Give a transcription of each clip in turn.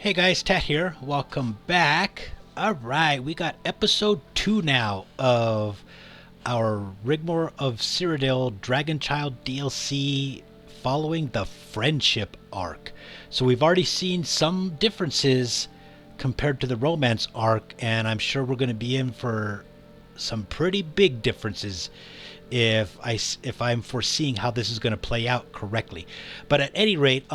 Hey guys, Tat here. Welcome back. Alright, we got episode 2 now of our Rigmor of Cyrodiil Dragonchild DLC following the Friendship arc. So we've already seen some differences compared to the Romance arc, and I'm sure we're going to be in for some pretty big differences if I'm foreseeing how this is going to play out correctly. But at any rate,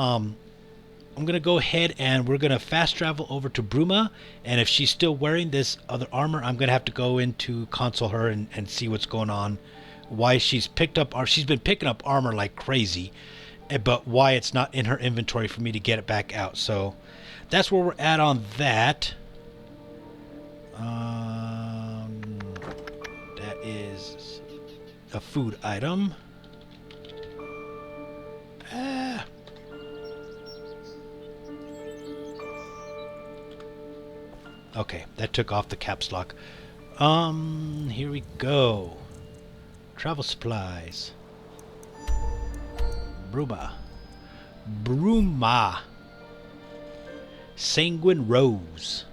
I'm going to go ahead and we're going to fast travel over to Bruma, and if she's still wearing this other armor, I'm going to have to go into console her and see what's going on, why she's been picking up armor like crazy, but why it's not in her inventory for me to get it back out. So that's where we're at on that. That is a food item. Okay, that took off the caps lock. Here we go. Travel supplies. Bruma. Sanguine Rose.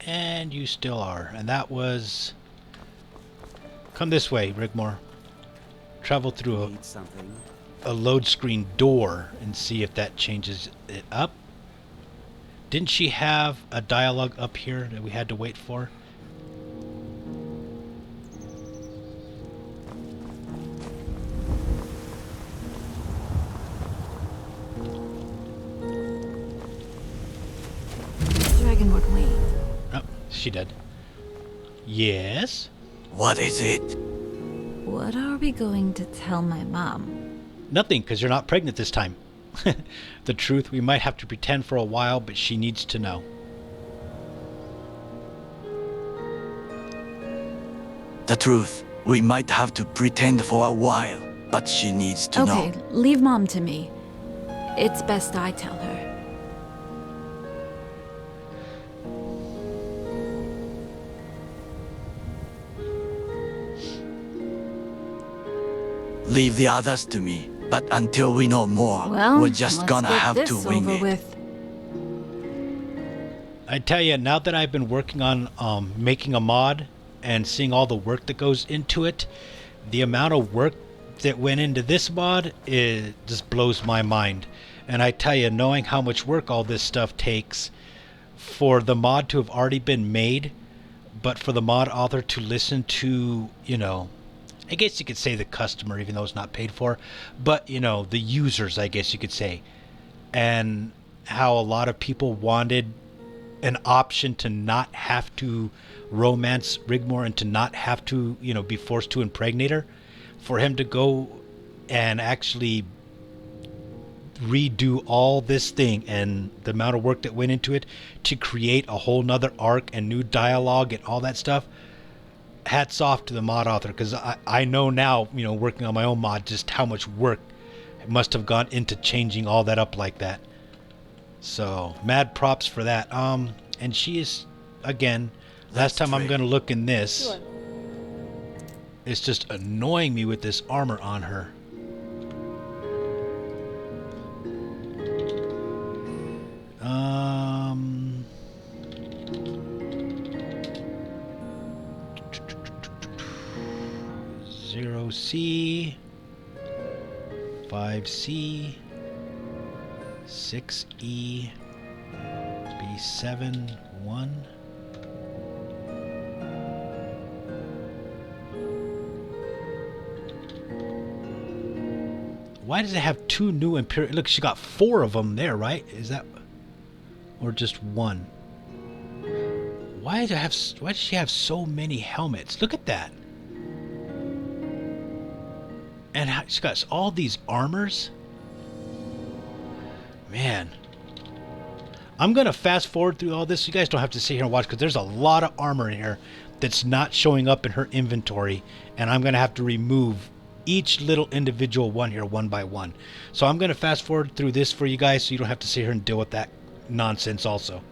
And you still are. And that was... Come this way, Rigmor. Travel through a load screen door and see if that changes it up. Didn't she have a dialogue up here that we had to wait for? Dragon would wait. Oh, she did. Yes? What is it? What are we going to tell my mom? Nothing, because you're not pregnant this time. The truth, we might have to pretend for a while, but she needs to know. The truth. We might have to pretend for a while, but she needs to know. Okay, leave mom to me. It's best I tell her. Leave the others to me, but until we know more, Well, we're just let's gonna get have this to wing over it. with. I tell you, now that I've been working on making a mod and seeing all the work that goes into it, the amount of work that went into this mod just blows my mind. And I tell you, knowing how much work all this stuff takes for the mod to have already been made, but for the mod author to listen to, I guess you could say the customer, even though it's not paid for, but the users, I guess you could say, and how a lot of people wanted an option to not have to romance Rigmor and to not have to be forced to impregnate her, for him to go and actually redo all this thing and the amount of work that went into it to create a whole nother arc and new dialogue and all that stuff. Hats off to the mod author, because I know now, working on my own mod, just how much work must have gone into changing all that up like that. So mad props for that. And she is, again, last time I'm going to look in this, it's just annoying me with this armor on her. C, 5C, 6E, B7, 1. Why does it have two new Imperial? Look, she got 4 of them there, right? Is that, or just 1? Why does she have so many helmets? Look at that. And she's got all these armors. Man. I'm going to fast forward through all this. You guys don't have to sit here and watch, because there's a lot of armor in here that's not showing up in her inventory. And I'm going to have to remove each little individual one here one by one. So I'm going to fast forward through this for you guys so you don't have to sit here and deal with that nonsense also.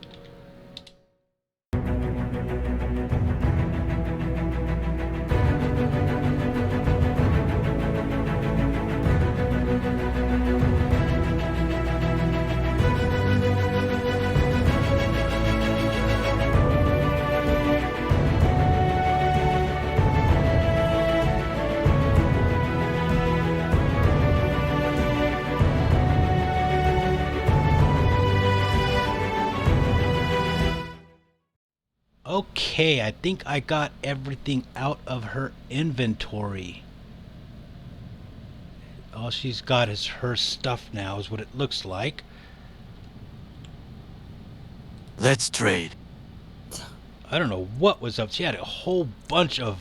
Okay, I think I got everything out of her inventory. All she's got is her stuff now, is what it looks like. Let's trade. I don't know what was up. She had a whole bunch of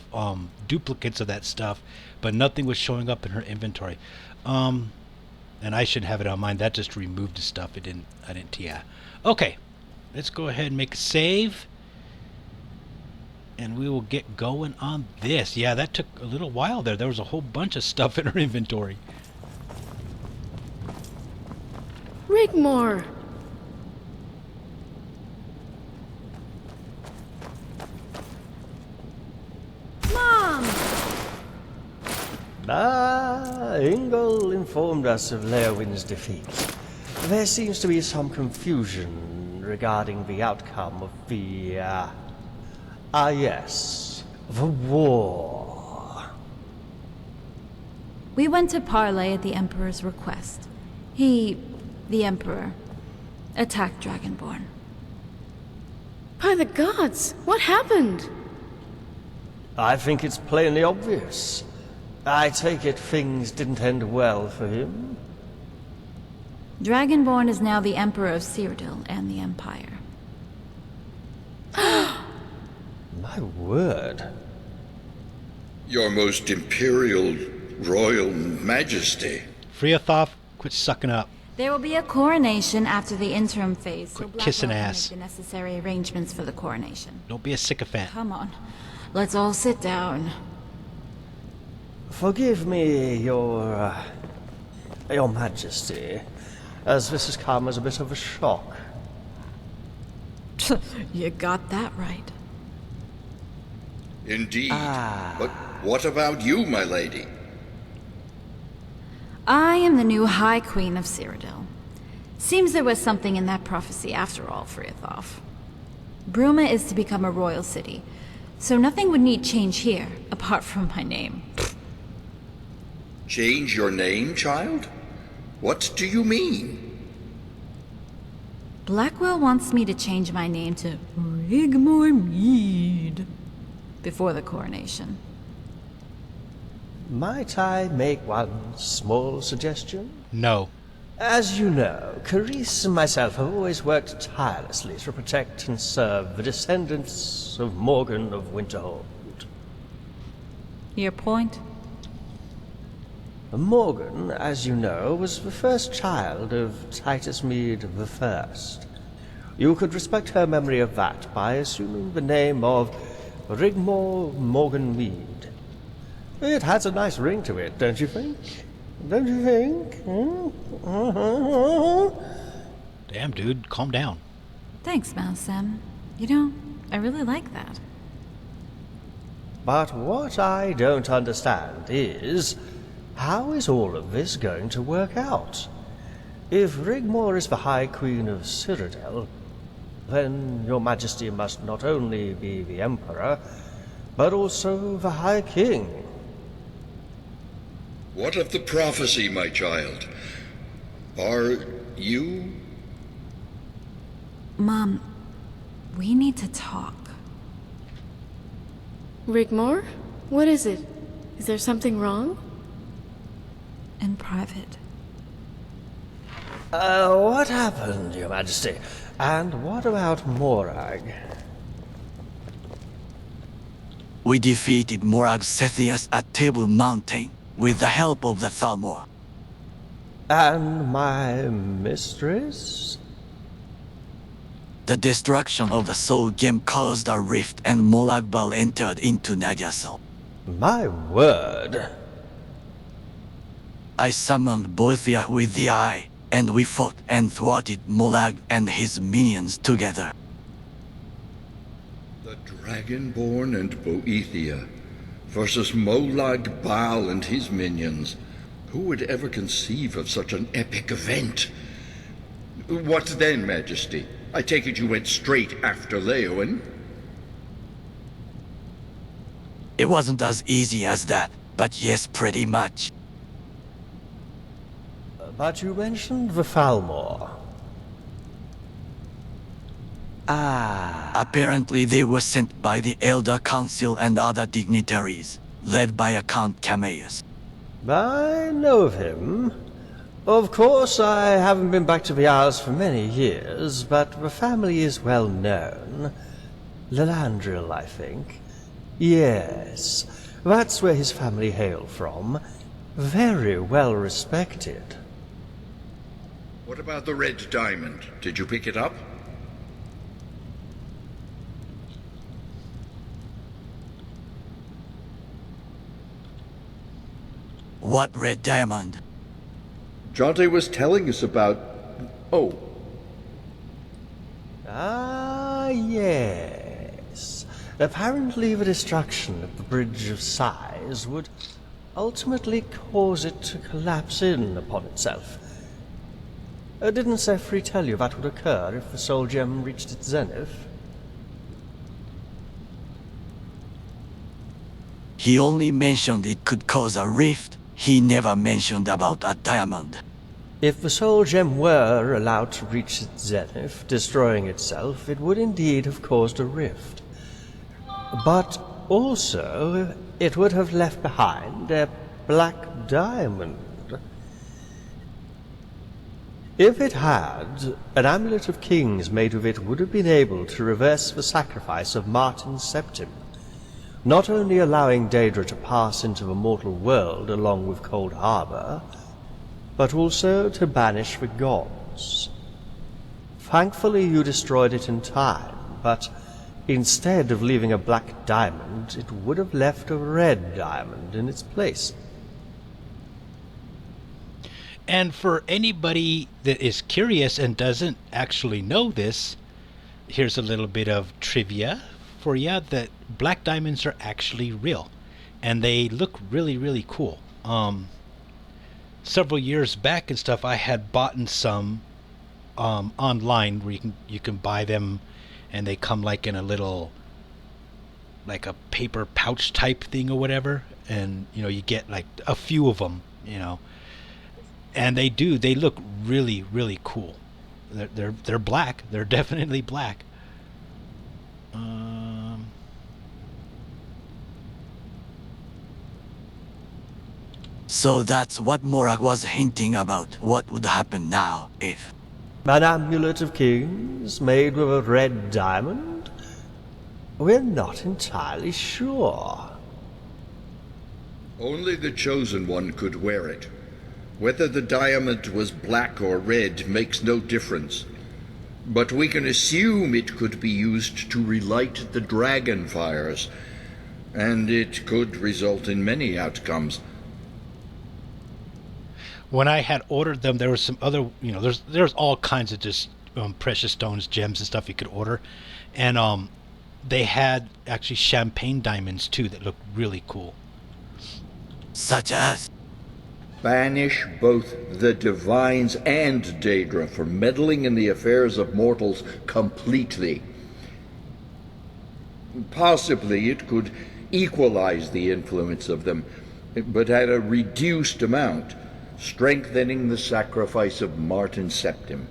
duplicates of that stuff, but nothing was showing up in her inventory. And I shouldn't have it on mine. That just removed the stuff. I didn't. Yeah. Okay. Let's go ahead and make a save. And we will get going on this. Yeah, that took a little while there. There was a whole bunch of stuff in her inventory. Rigmor! Mom! Ingol informed us of Leowin's defeat. There seems to be some confusion regarding the outcome of the, the war. We went to parley at the Emperor's request. He, the Emperor, attacked Dragonborn. By the gods, what happened? I think it's plainly obvious. I take it things didn't end well for him. Dragonborn is now the Emperor of Cyrodiil and the Empire. My word. Your most imperial royal majesty. Freothoth, quit sucking up. There will be a coronation after the interim phase, so Quit kissing Blackwell can ass. make the necessary arrangements for the coronation. Don't be a sycophant. Come on, let's all sit down. Forgive me, your majesty, as this has come as a bit of a shock. You got that right. Indeed. But what about you, my lady? I am the new High Queen of Cyrodiil. Seems there was something in that prophecy after all, Freothoth. Bruma is to become a royal city, so nothing would need change here, apart from my name. Change your name, child? What do you mean? Blackwell wants me to change my name to Rigmor Mead before the coronation. Might I make one small suggestion? No. As you know, Carice and myself have always worked tirelessly to protect and serve the descendants of Morgan of Winterhold. Your point? Morgan, as you know, was the first child of Titus Mead the First. You could respect her memory of that by assuming the name of Rigmor Morgan Mead. It has a nice ring to it, don't you think? Don't you think? Damn, dude, calm down. Thanks, Malsem. You know, I really like that. But what I don't understand is, how is all of this going to work out? If Rigmor is the High Queen of Cyrodiil, then your majesty must not only be the Emperor, but also the High King. What of the prophecy, my child? Are you... Mom, we need to talk. Rigmor? What is it? Is there something wrong? In private. What happened, your majesty? And what about Morag? We defeated Morag Sethias at Table Mountain with the help of the Thalmor. And my mistress? The destruction of the Soul Gem caused a rift and Moragbal entered into Nagyasol. My word. I summoned Boethia with the Eye, and we fought and thwarted Morag and his minions together. The Dragonborn and Boethia versus Molag Bal and his minions. Who would ever conceive of such an epic event? What then, Majesty? I take it you went straight after Leowin? It wasn't as easy as that, but yes, pretty much. But you mentioned the Thalmor. Apparently they were sent by the Elder Council and other dignitaries, led by Count Cameus. I know of him. Of course, I haven't been back to the Isles for many years, but the family is well known. Lalandril, I think. Yes, that's where his family hail from. Very well respected. What about the red diamond? Did you pick it up? What red diamond? Jonte was telling us about... Oh, Yes. Apparently the destruction of the Bridge of Sighs would ultimately cause it to collapse in upon itself. Didn't Sefri tell you that would occur if the soul gem reached its zenith? He only mentioned it could cause a rift. He never mentioned about a diamond. If the soul gem were allowed to reach its zenith, destroying itself, it would indeed have caused a rift. But also, it would have left behind a black diamond. If it had, an amulet of kings made of it would have been able to reverse the sacrifice of Martin Septim, not only allowing Daedra to pass into the mortal world along with Cold Harbor, but also to banish the gods. Thankfully you destroyed it in time, but instead of leaving a black diamond, it would have left a red diamond in its place. And for anybody that is curious and doesn't actually know this, here's a little bit of trivia for you that black diamonds are actually real. And they look really, really cool. Several years back and stuff, I had bought some online where you can buy them, and they come like in a little, like a paper pouch type thing or whatever, and you get like a few of them, and they look really, really cool. They're black. They're definitely black. So that's what Morag was hinting about. What would happen now if... An amulet of kings made with a red diamond? We're not entirely sure. only the chosen one could wear it. Whether the diamond was black or red makes no difference. But we can assume it could be used to relight the dragon fires, and it could result in many outcomes. When I had ordered them, there was some other, there's all kinds of just precious stones, gems, and stuff you could order, and they had actually champagne diamonds too that looked really cool. Such as? Banish both the divines and Daedra for meddling in the affairs of mortals completely. Possibly it could equalize the influence of them, but at a reduced amount, strengthening the sacrifice of Martin Septim.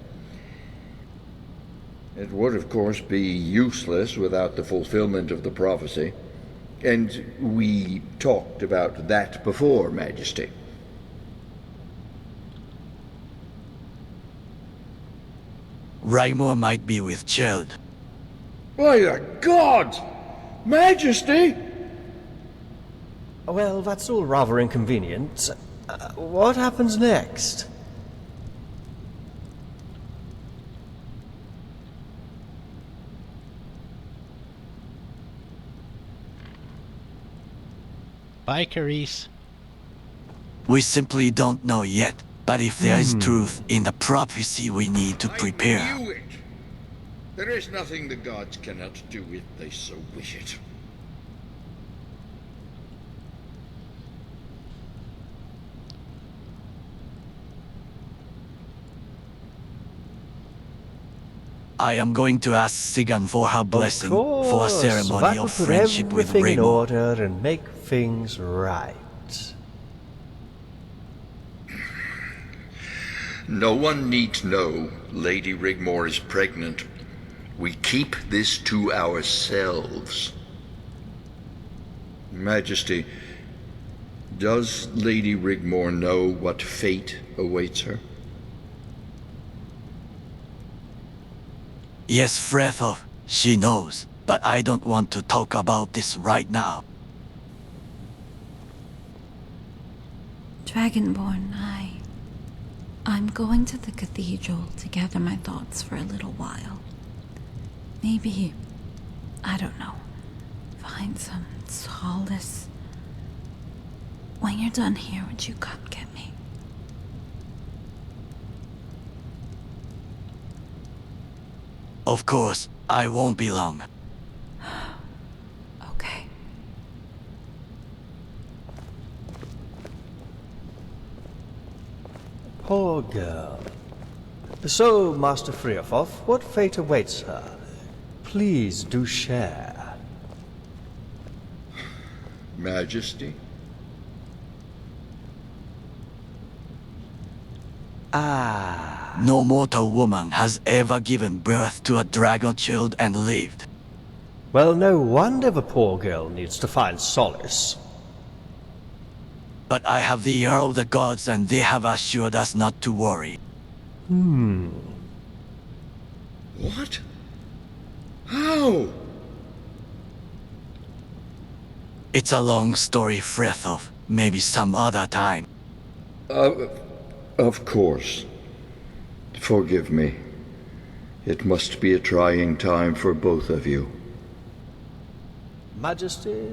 It would, of course, be useless without the fulfillment of the prophecy, and we talked about that before, Majesty. Rigmor might be with Child. By the gods! Majesty! Well, that's all rather inconvenient. What happens next? Bye, Carice. We simply don't know yet, but if there is truth in the prophecy, we need to prepare. I knew it! There is nothing the gods cannot do if they so wish it. I am going to ask Sigan for her blessing for a ceremony that of would put friendship with everything in Rigmor. order and make things right. No one need know Lady Rigmor is pregnant. We keep this to ourselves. Majesty, does Lady Rigmor know what fate awaits her? Yes, Frethov, she knows, but I don't want to talk about this right now. Dragonborn, I'm going to the cathedral to gather my thoughts for a little while. Maybe, I don't know, find some solace. When you're done here, would you come get me? Of course, I won't be long. Okay. Poor girl. So, Master Friafov, what fate awaits her? Please do share. Majesty? No mortal woman has ever given birth to a dragon child and lived. Well, no wonder the poor girl needs to find solace. But I have the ear of the gods and they have assured us not to worry. What? How? It's a long story, Frethov. Maybe some other time. Of course. Forgive me. It must be a trying time for both of you. Majesty,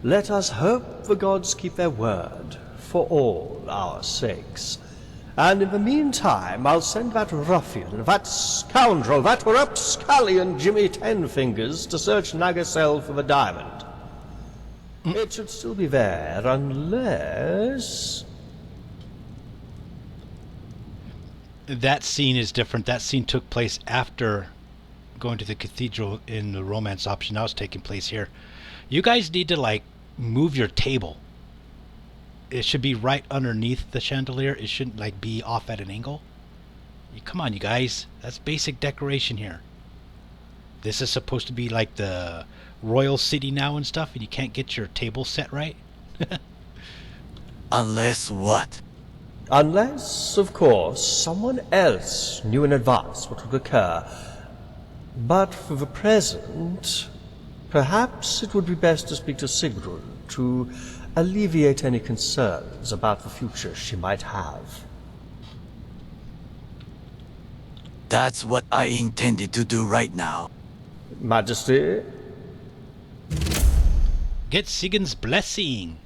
let us hope the gods keep their word, for all our sakes. And in the meantime, I'll send that ruffian, that scoundrel, that rapscallion Jimmy Tenfingers to search Nagasel for the diamond. It should still be there, unless... That scene is different. That scene took place after going to the cathedral in the romance option. That was taking place here. You guys need to, like, move your table. It should be right underneath the chandelier. It shouldn't, like, be off at an angle. Come on, you guys. That's basic decoration here. This is supposed to be like the royal city now and stuff, and you can't get your table set right? Unless what? Unless, of course, someone else knew in advance what would occur. But for the present, perhaps it would be best to speak to Sigrun to alleviate any concerns about the future she might have. That's what I intended to do right now. Majesty? Get Sigurd's blessing.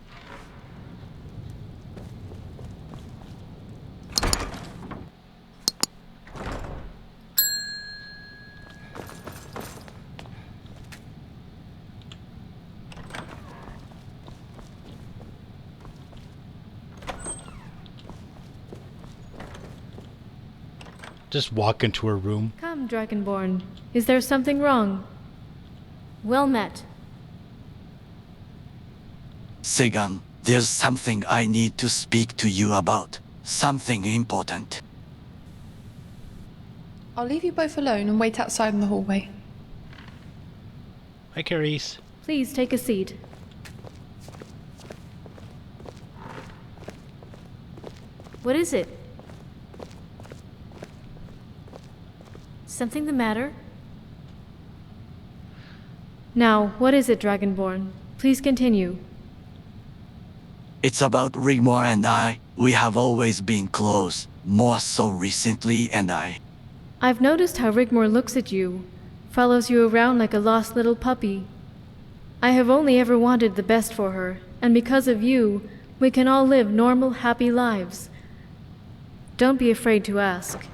Just walk into her room. Come, Dragonborn. Is there something wrong? Well met. Sigan, there's something I need to speak to you about. Something important. I'll leave you both alone and wait outside in the hallway. Hi, Carice. Please take a seat. What is it? Something the matter? Now, what is it, Dragonborn? Please continue. It's about Rigmor and I. We have always been close, more so recently, and I've noticed how Rigmor looks at you, follows you around like a lost little puppy. I have only ever wanted the best for her, and because of you, we can all live normal, happy lives. Don't be afraid to ask.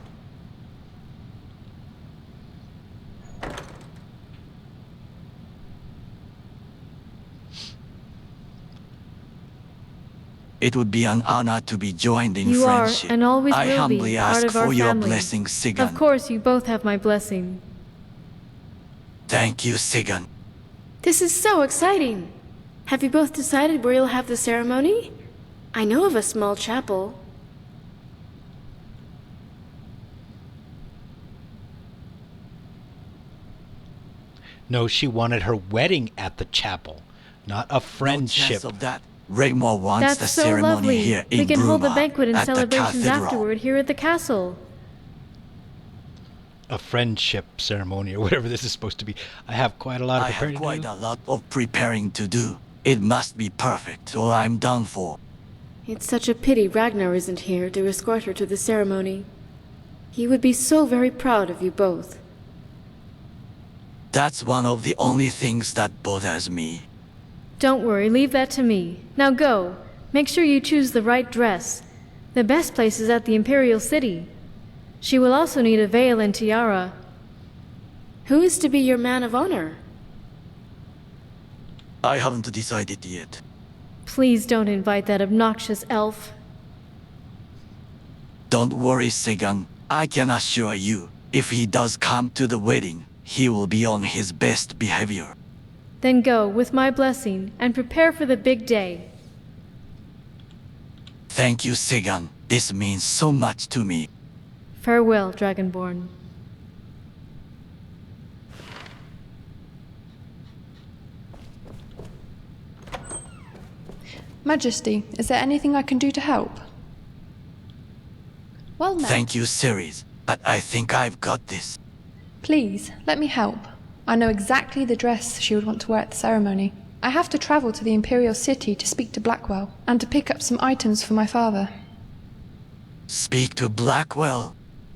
it would be an honor to be joined in You are, friendship. and always I will humbly be, part ask of our for your family. blessing, Sigan. Of course, you both have my blessing. Thank you, Sigan. This is so exciting! Have you both decided where you'll have the ceremony? I know of a small chapel. No, she wanted her wedding at the chapel, not a No friendship. chance of that. Rigmor wants That's the so ceremony lovely. here in We can hold the Bruma, banquet and at the celebrations cathedral. afterward here at the castle. A friendship ceremony or whatever this is supposed to be. I have quite a lot of I have preparing quite to do. a lot of preparing to do. It must be perfect, or I'm done for. It's such a pity Ragnar isn't here to escort her to the ceremony. He would be so very proud of you both. That's one of the only things that bothers me. Don't worry, leave that to me. Now go. Make sure you choose the right dress. The best place is at the Imperial City. She will also need a veil and tiara. Who is to be your man of honor? I haven't decided yet. Please don't invite that obnoxious elf. Don't worry, Segan. I can assure you, if he does come to the wedding, he will be on his best behavior. Then go, with my blessing, and prepare for the big day. Thank you, Segan. This means so much to me. Farewell, Dragonborn. Majesty, is there anything I can do to help? Well, no. Thank you, Ceres, but I think I've got this. Please, let me help. I know exactly the dress she would want to wear at the ceremony. I have to travel to the Imperial City to speak to Blackwell, and to pick up some items for my father. Speak to Blackwell.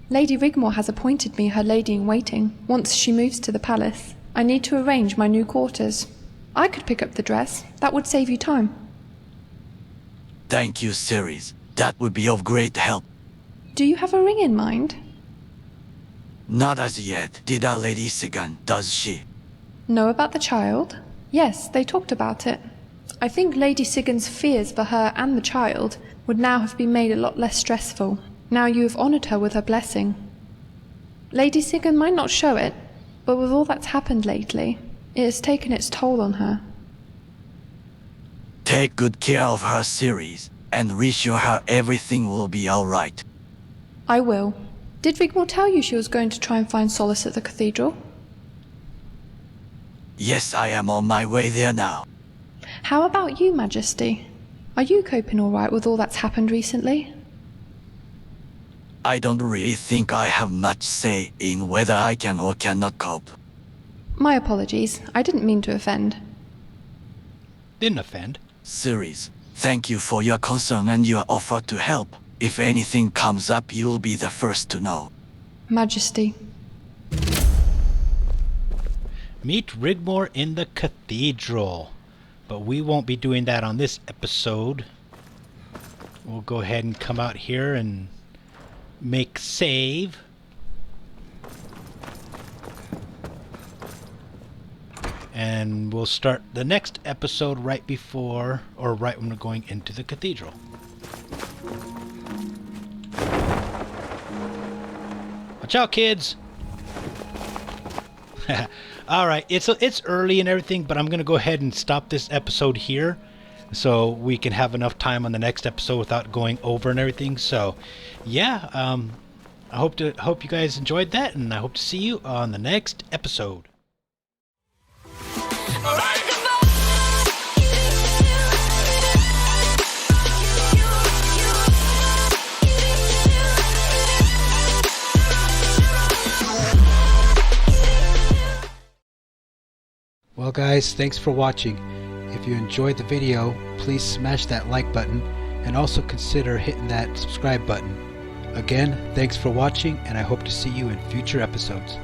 Lady Rigmor has appointed me her lady-in-waiting once she moves to the palace. I need to arrange my new quarters. I could pick up the dress. That would save you time. Thank you, Ceres. That would be of great help. Do you have a ring in mind? Not as yet. Did our Lady Segan, does she? Know about the child? Yes, they talked about it. I think Lady Sigan's fears for her and the child would now have been made a lot less stressful. Now you have honoured her with her blessing. Lady Sigan might not show it, but with all that's happened lately, it has taken its toll on her. Take good care of her, Ceres, and reassure her everything will be alright. I will. Did Rigmor tell you she was going to try and find solace at the cathedral? Yes, I am on my way there now. How about you, Majesty? Are you coping all right with all that's happened recently? I don't really think I have much say in whether I can or cannot cope. My apologies. I didn't mean to offend. Didn't offend. Ceres, thank you for your concern and your offer to help. If anything comes up, you'll be the first to know. Majesty. Meet Rigmor in the cathedral. But we won't be doing that on this episode. We'll go ahead and come out here and make save. And we'll start the next episode right before, or right when we're going into the cathedral. Watch out, kids! Alright, it's early and everything, but I'm going to go ahead and stop this episode here so we can have enough time on the next episode without going over and everything. So, yeah, I hope you guys enjoyed that, and I hope to see you on the next episode. Well guys, thanks for watching. If you enjoyed the video, please smash that like button and also consider hitting that subscribe button. Again, thanks for watching, and I hope to see you in future episodes.